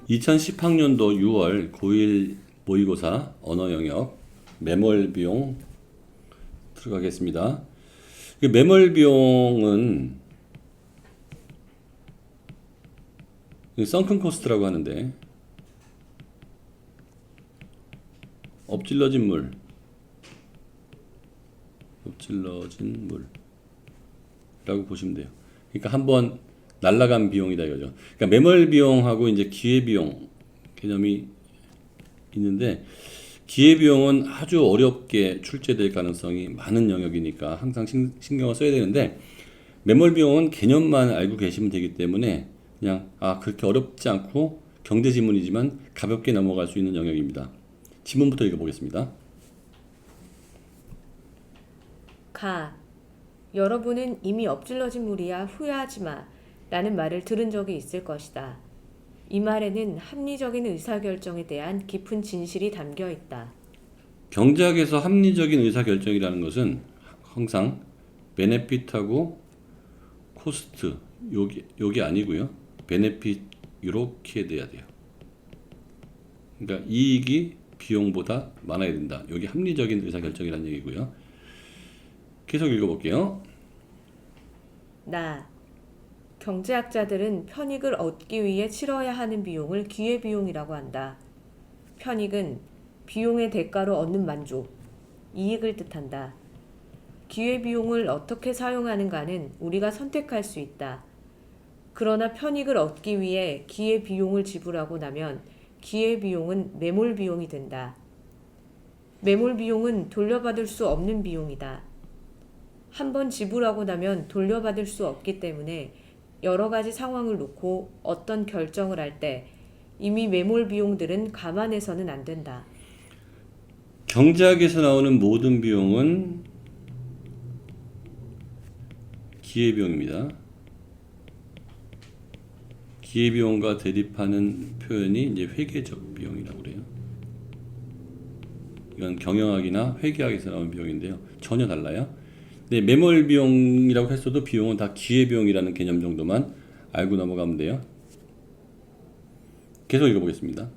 2010학년도 6월 고1 모의고사 언어 영역 매몰 비용 들어가겠습니다. 매몰 비용은 썬큰 코스트라고 하는데 엎질러진 물이라고 보시면 돼요. 그러니까 한번 날라간 비용이다 이거죠. 그러니까 매몰 비용하고 이제 기회 비용 개념이 있는데, 기회 비용은 아주 어렵게 출제될 가능성이 많은 영역이니까 항상 신경을 써야 되는데, 매몰 비용은 개념만 알고 계시면 되기 때문에 그냥 그렇게 어렵지 않고 경제 지문이지만 가볍게 넘어갈 수 있는 영역입니다. 지문부터 읽어보겠습니다. 여러분은 이미 엎질러진 물이야 후회하지 마 라는 말을 들은 적이 있을 것이다. 이 말에는 합리적인 의사결정에 대한 깊은 진실이 담겨 있다. 경제학에서 합리적인 의사결정이라는 것은 항상 베네핏하고 코스트, 요게 아니고요. 베네핏 이렇게 돼야 돼요. 그러니까 이익이 비용보다 많아야 된다. 이게 합리적인 의사결정이라는 얘기고요. 계속 읽어볼게요. 경제학자들은 편익을 얻기 위해 치러야 하는 비용을 기회비용이라고 한다. 편익은 비용의 대가로 얻는 만족, 이익을 뜻한다. 기회비용을 어떻게 사용하는가는 우리가 선택할 수 있다. 그러나 편익을 얻기 위해 기회비용을 지불하고 나면 기회비용은 매몰비용이 된다. 매몰비용은 돌려받을 수 없는 비용이다. 한번 지불하고 나면 돌려받을 수 없기 때문에 여러 가지 상황을 놓고 어떤 결정을 할 때 이미 매몰 비용들은 감안해서는 안 된다. 경제학에서 나오는 모든 비용은 기회비용입니다. 기회비용과 대립하는 표현이 이제 회계적 비용이라고 그래요. 이건 경영학이나 회계학에서 나오는 비용인데요. 전혀 달라요. 네, 매몰 비용이라고 했어도 비용은 다 기회비용이라는 개념 정도만 알고 넘어가면 돼요. 계속 읽어보겠습니다.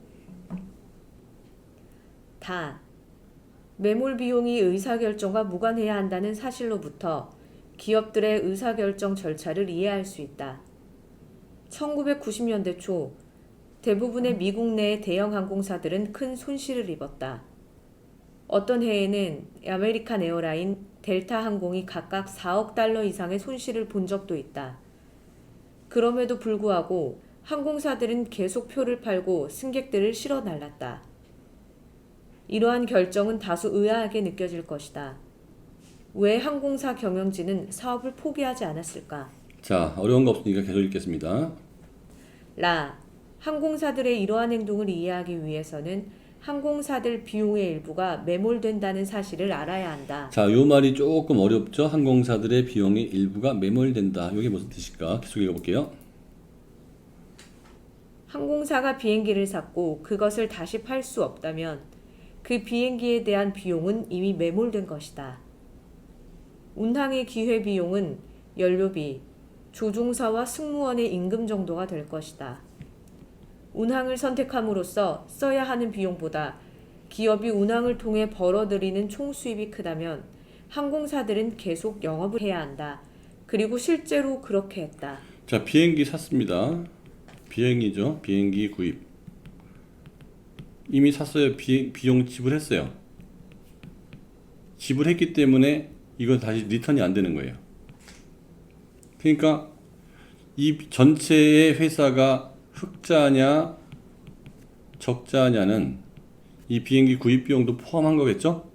매몰 비용이 의사결정과 무관해야 한다는 사실로부터 기업들의 의사결정 절차를 이해할 수 있다. 1990년대 초 대부분의 미국 내 대형 항공사들은 큰 손실을 입었다. 어떤 해에는 아메리칸 에어라인, 델타 항공이 각각 4억 달러 이상의 손실을 본 적도 있다. 그럼에도 불구하고 항공사들은 계속 표를 팔고 승객들을 실어 날랐다. 이러한 결정은 다소 의아하게 느껴질 것이다. 왜 항공사 경영진은 사업을 포기하지 않았을까? 자, 어려운 거 없으니까 계속 읽겠습니다. 항공사들의 이러한 행동을 이해하기 위해서는 항공사들 비용의 일부가 매몰된다는 사실을 알아야 한다. 자, 요 말이 조금 어렵죠? 항공사들의 비용의 일부가 매몰된다. 이게 무슨 뜻일까? 계속 읽어볼게요. 항공사가 비행기를 샀고 그것을 다시 팔 수 없다면 그 비행기에 대한 비용은 이미 매몰된 것이다. 운항의 기회비용은 연료비, 조종사와 승무원의 임금 정도가 될 것이다. 운항을 선택함으로써 써야 하는 비용보다 기업이 운항을 통해 벌어들이는 총수입이 크다면 항공사들은 계속 영업을 해야 한다. 그리고 실제로 그렇게 했다. 자, 비행기 샀습니다. 비행기죠. 비행기 구입. 이미 샀어요. 비용 지불했어요. 지불했기 때문에 이건 다시 리턴이 안 되는 거예요. 그러니까 이 전체의 회사가 흑자냐 적자냐는 이 비행기 구입 비용도 포함한 거겠죠?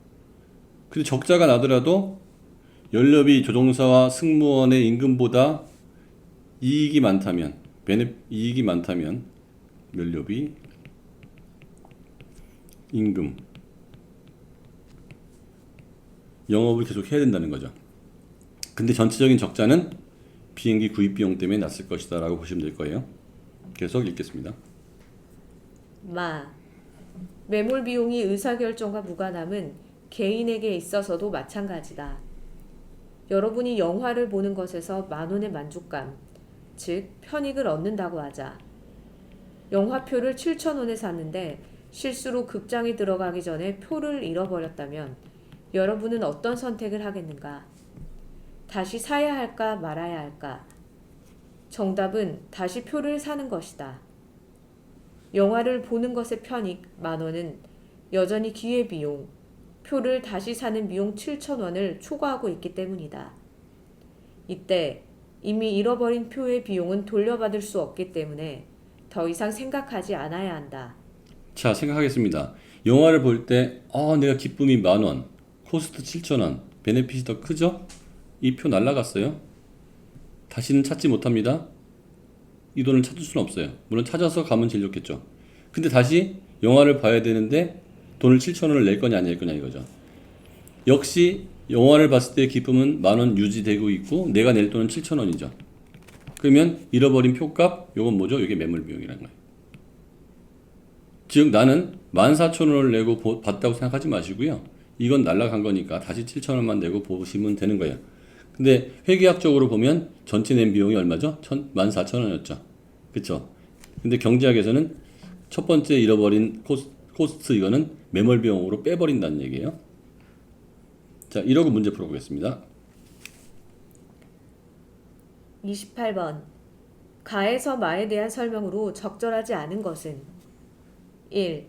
근데 적자가 나더라도 연료비, 조종사와 승무원의 임금보다 이익이 많다면, 연료비, 임금, 영업을 계속 해야 된다는 거죠. 근데 전체적인 적자는 비행기 구입 비용 때문에 났을 것이다 라고 보시면 될 거예요. 계속 읽겠습니다. 매몰 비용이 의사결정과 무관함은 개인에게 있어서도 마찬가지다. 여러분이 영화를 보는 것에서 10,000원의 만족감, 즉 편익을 얻는다고 하자. 영화표를 7,000원에 샀는데 실수로 극장에 들어가기 전에 표를 잃어버렸다면 여러분은 어떤 선택을 하겠는가? 다시 사야 할까 말아야 할까? 정답은 다시 표를 사는 것이다. 영화를 보는 것의 편익 10,000원은 여전히 기회비용, 표를 다시 사는 비용 7,000원을 초과하고 있기 때문이다. 이때 이미 잃어버린 표의 비용은 돌려받을 수 없기 때문에 더 이상 생각하지 않아야 한다. 자, 생각하겠습니다. 영화를 볼 때, 내가 기쁨이 10,000원, 코스트 7,000원, 베네핏이 더 크죠? 이 표 날라갔어요. 다시는 찾지 못합니다. 이 돈을 찾을 수는 없어요. 물론 찾아서 가면 제일 좋겠죠. 근데 다시 영화를 봐야 되는데 돈을 7,000원을 낼 거냐 안 낼 거냐 이거죠. 역시 영화를 봤을 때 기쁨은 10,000원 유지되고 있고 내가 낼 돈은 7,000원이죠. 그러면 잃어버린 표값, 요건 뭐죠? 이게 매몰 비용이라는 거예요. 즉 나는 14,000원을 내고 봤다고 생각하지 마시고요. 이건 날라간 거니까 다시 7,000원만 내고 보시면 되는 거예요. 근데 회계학적으로 보면 전체 낸 비용이 얼마죠? 14,000원이었죠. 그쵸? 근데 경제학에서는 첫 번째 잃어버린 코스트 이거는 매몰 비용으로 빼버린다는 얘기예요. 자, 이러고 문제 풀어보겠습니다. 28번. 가에서 마에 대한 설명으로 적절하지 않은 것은 1.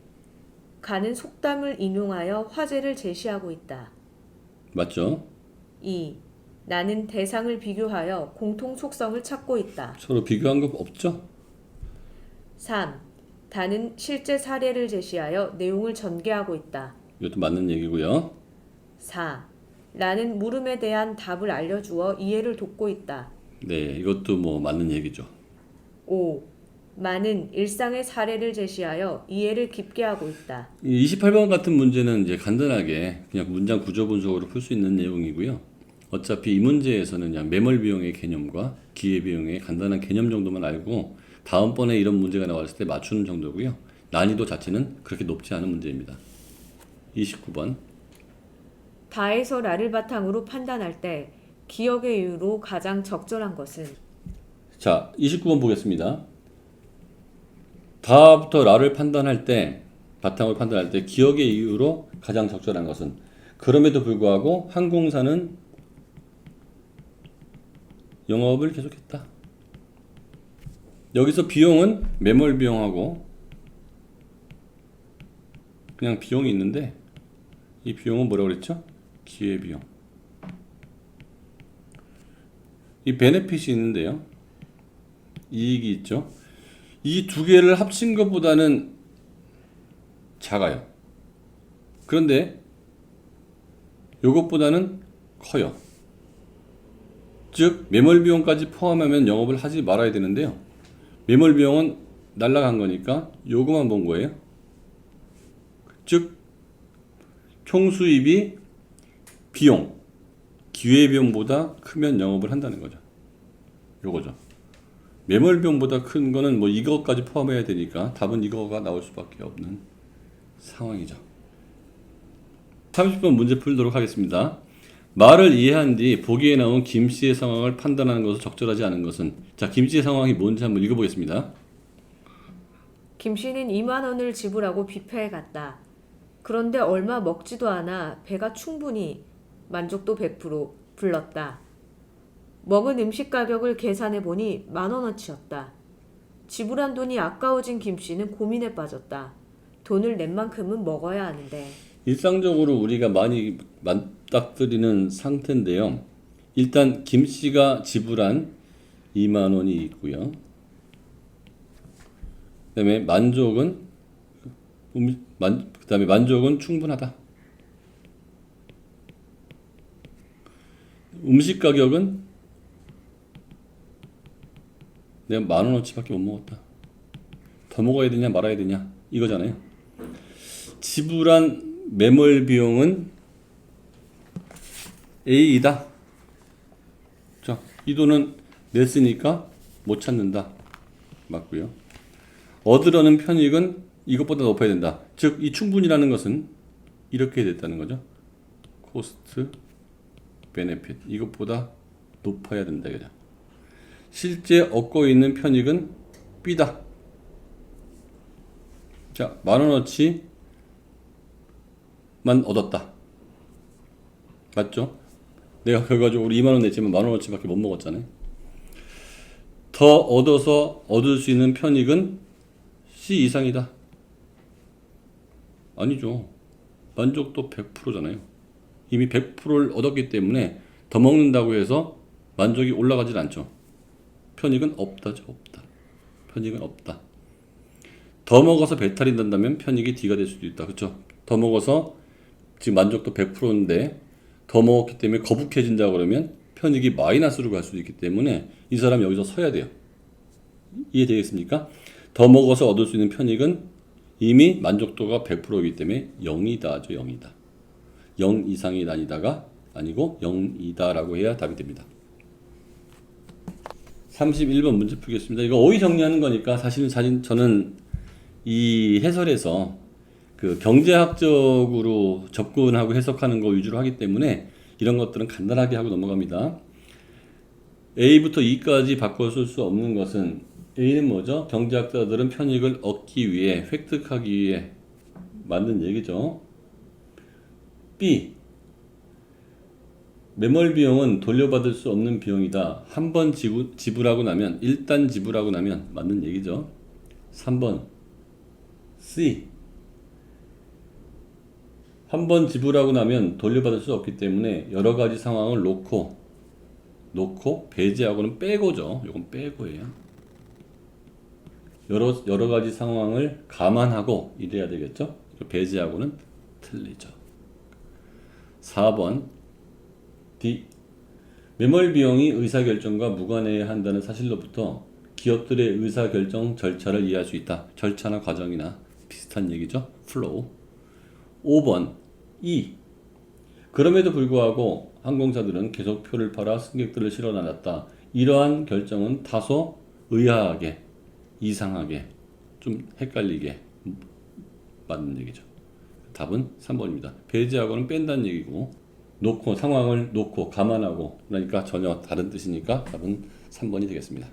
가는 속담을 인용하여 화제를 제시하고 있다. 맞죠? 2. 나는 대상을 비교하여 공통 속성을 찾고 있다. 서로 비교한 거 없죠? 3. 다는 실제 사례를 제시하여 내용을 전개하고 있다. 이것도 맞는 얘기고요. 4. 나는 물음에 대한 답을 알려주어 이해를 돕고 있다. 네, 이것도 뭐 맞는 얘기죠. 5. 많은 일상의 사례를 제시하여 이해를 깊게 하고 있다. 이 28번 같은 문제는 이제 간단하게 그냥 문장 구조 분석으로 풀 수 있는 내용이고요. 어차피 이 문제에서는 그냥 매몰 비용의 개념과 기회 비용의 간단한 개념 정도만 알고 다음번에 이런 문제가 나왔을 때 맞추는 정도고요. 난이도 자체는 그렇게 높지 않은 문제입니다. 29번. 다에서 라를 바탕으로 판단할 때 기억의 이유로 가장 적절한 것은 자, 29번 보겠습니다. 다부터 라를 판단할 때, 바탕으로 판단할 때 기억의 이유로 가장 적절한 것은 그럼에도 불구하고 항공사는 영업을 계속했다. 여기서 비용은 매몰 비용하고 그냥 비용이 있는데 이 비용은 뭐라고 그랬죠? 기회 비용. 이 베네핏이 있는데요. 이익이 있죠. 이 두 개를 합친 것보다는 작아요. 그런데 이것보다는 커요. 즉 매몰 비용까지 포함하면 영업을 하지 말아야 되는데요. 매몰 비용은 날라간 거니까 요거만 본 거예요. 즉 총 수입이 비용, 기회 비용보다 크면 영업을 한다는 거죠. 요거죠. 매몰 비용보다 큰 거는 뭐 이것까지 포함해야 되니까 답은 이거가 나올 수밖에 없는 상황이죠. 30번 문제 풀도록 하겠습니다. 말을 이해한 뒤 보기에 나온 김 씨의 상황을 판단하는 것은 적절하지 않은 것은, 자, 김 씨의 상황이 뭔지 한번 읽어보겠습니다. 김 씨는 2만 원을 지불하고 뷔페에 갔다. 그런데 얼마 먹지도 않아 배가 충분히 만족도 100% 불렀다. 먹은 음식 가격을 계산해 보니 10,000원어치였다. 지불한 돈이 아까워진 김 씨는 고민에 빠졌다. 돈을 낸 만큼은 먹어야 하는데. 일상적으로 우리가 많이 맞닥뜨리는 상태인데요. 일단 김 씨가 지불한 2만 원이 있고요. 그다음에 만족은 충분하다. 음식 가격은 내가 10,000원어치밖에 못 먹었다. 더 먹어야 되냐 말아야 되냐 이거잖아요. 지불한 매몰 비용은 A이다. 자, 이 돈은 냈으니까 못 찾는다. 맞고요. 얻으려는 편익은 이것보다 높아야 된다. 즉, 이 충분이라는 것은 이렇게 됐다는 거죠. 코스트, 베네핏 이것보다 높아야 된다. 이거죠. 실제 얻고 있는 편익은 B다. 자, 10,000원어치만 얻었다. 맞죠? 내가 결과적으로 20,000원 냈지만 10,000원어치밖에 못 먹었잖아요. 더 얻어서 얻을 수 있는 편익은 C 이상이다. 아니죠. 만족도 100%잖아요. 이미 100%를 얻었기 때문에 더 먹는다고 해서 만족이 올라가질 않죠. 편익은 없다죠. 없다. 편익은 없다. 더 먹어서 배탈이 난다면 편익이 D가 될 수도 있다. 그렇죠? 더 먹어서 지금 만족도 100%인데 더 먹었기 때문에 거북해진다 그러면 편익이 마이너스로 갈 수도 있기 때문에 이 사람 여기서 서야 돼요. 이해되겠습니까? 더 먹어서 얻을 수 있는 편익은 이미 만족도가 100%이기 때문에 0이다죠. 0이다. 0 이상이 아니다가 아니고 0이다라고 해야 답이 됩니다. 31번 문제 풀겠습니다. 이거 어휘 정리하는 거니까 사실은 저는 이 해설에서 그 경제학적으로 접근하고 해석하는 거 위주로 하기 때문에 이런 것들은 간단하게 하고 넘어갑니다. A부터 E까지 바꿔 쓸 수 없는 것은 A는 뭐죠? 경제학자들은 편익을 얻기 위해 획득하기 위해 만든 얘기죠. B 매몰 비용은 돌려받을 수 없는 비용이다. 한 번 지불하고 나면 일단 지불하고 나면 맞는 얘기죠. 3번 C 한 번 지불하고 나면 돌려받을 수 없기 때문에 여러 가지 상황을 놓고 배제하고는 빼고죠. 이건 빼고예요. 여러 가지 상황을 감안하고 이래야 되겠죠. 배제하고는 틀리죠. 4번 D 매몰 비용이 의사결정과 무관해야 한다는 사실로부터 기업들의 의사결정 절차를 이해할 수 있다. 절차나 과정이나 비슷한 얘기죠. 플로우. 5번 E 그럼에도 불구하고 항공사들은 계속 표를 팔아 승객들을 실어 나갔다. 이러한 결정은 다소 의아하게, 이상하게, 좀 헷갈리게 맞는 얘기죠. 답은 3번입니다. 배제하고는 뺀다는 얘기고 상황을 놓고 감안하고 그러니까 전혀 다른 뜻이니까 답은 3번이 되겠습니다.